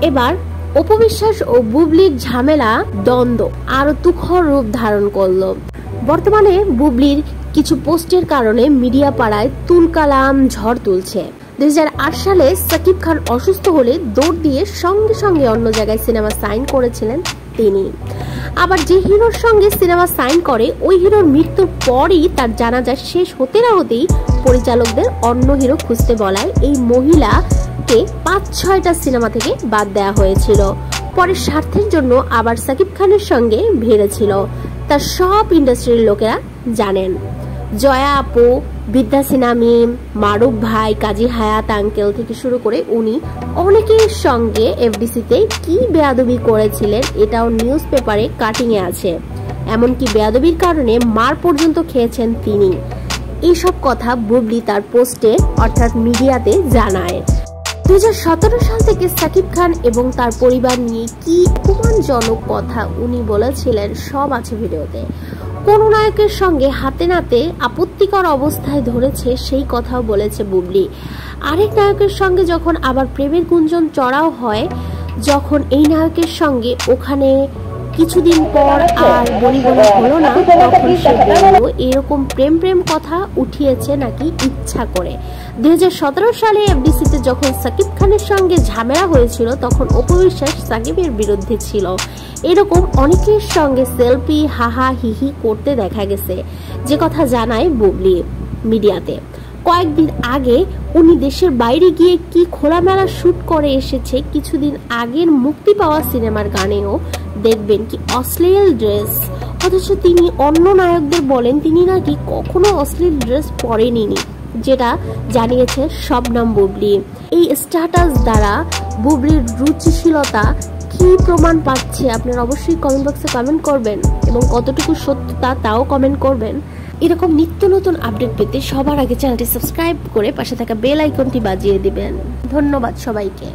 এবার অপু বিশ্বাস ও বুবলির ঝামেলা দ্বন্দ্ব আরো তুখর রূপ ধারণ করলো। বর্তমানে বুবলির কিছু পোস্টের কারণে মিডিয়া পাড়ায় তুলকালাম ঝড় তুলছে। 2008 সালে সাকিব খান অসুস্থ হলে দৌড় দিয়ে সঙ্গে সঙ্গে অন্য জায়গায় সিনেমা সাইন করেছিলেন তিনি। আবার যে হিরোর সঙ্গে সিনেমা সাইন করে ওই হিরোর মৃত্যুর পরই তার জানাজা শেষ হতে না হতেই পরিচালকদের অন্য হিরো খুঁজতে বলায় এই মহিলাকে 5-6টা সিনেমা থেকে বাদ দেওয়া হয়েছিল। পরে স্বার্থের জন্য আবার সাকিব খানের সঙ্গে ভিড়েছিল, তার সব ইন্ডাস্ট্রির লোকেরা জানেন। জয়া আপু, বিদ্যা সিনহা মিম, মারুফ ভাই, কাজী হায়াত আঙ্কেল থেকে শুরু করে উনি অনেকের সঙ্গে এফডিসিতে কি বেয়াদবি করেছিলেন এটাও নিউজ পেপারে কাটিং এ আছে। এমনকি বেয়াদবির কারণে মার পর্যন্ত খেয়েছেন তিনি। এইসব কথা বুবলি তার পোস্টে অর্থাৎ মিডিয়াতে জানায়। 2017 সাল থেকে সাকিব খান এবং তার পরিবার নিয়ে কি অপমানজনক কথা উনি বলেছিলেন সব আছে ভিডিওতে। কোন নায়কের সঙ্গে হাতে নাতে আপত্তিকর অবস্থায় ধরেছে সেই কথাও বলেছে বুবলি। আরেক নায়কের সঙ্গে যখন আবার প্রেমের গুঞ্জন চড়াও হয়, যখন এই নায়কের সঙ্গে ওখানে কিছুদিন পর আর বলি হলো না, তখন সে বলল এরকম প্রেম কথা উঠিয়েছে নাকি ইচ্ছা করে। 2017 সালে এফডিসিতে যখন সাকিব খানের সঙ্গে ঝামেলা হয়েছিল তখন অপু বিশ্বাস সাকিবের বিরুদ্ধে ছিল। এরকম অনেকের সঙ্গে সেলফি হাহা হিহি করতে দেখা গেছে, যে কথা জানায় বুবলি মিডিয়াতে। কয়েকদিন আগে উনি দেশের বাইরে গিয়ে কি খোলামেলা শুট করে এসেছে। কিছুদিন আগের মুক্তি পাওয়া সিনেমার গানেও দেখবেন কি অশ্লীল ড্রেস, অথচ তিনি অন্য নায়কদের বলেন তিনি নাকি কখনো অশ্লীল ড্রেস পরেনি, যেটা জানিয়েছে শবনম বুবলি। এই স্ট্যাটাস দ্বারা বুবলির রুচিশীলতা কি প্রমাণ পাচ্ছে আপনারা অবশ্যই কমেন্ট বক্সে কমেন্ট করবেন এবং কতটুকু সত্যতা তাও কমেন্ট করবেন। এরকম নিত্য নতুন আপডেট পেতে সবার আগে চ্যানেলটি সাবস্ক্রাইব করে পাশে থাকা বেল আইকনটি বাজিয়ে দিবেন। ধন্যবাদ সবাইকে।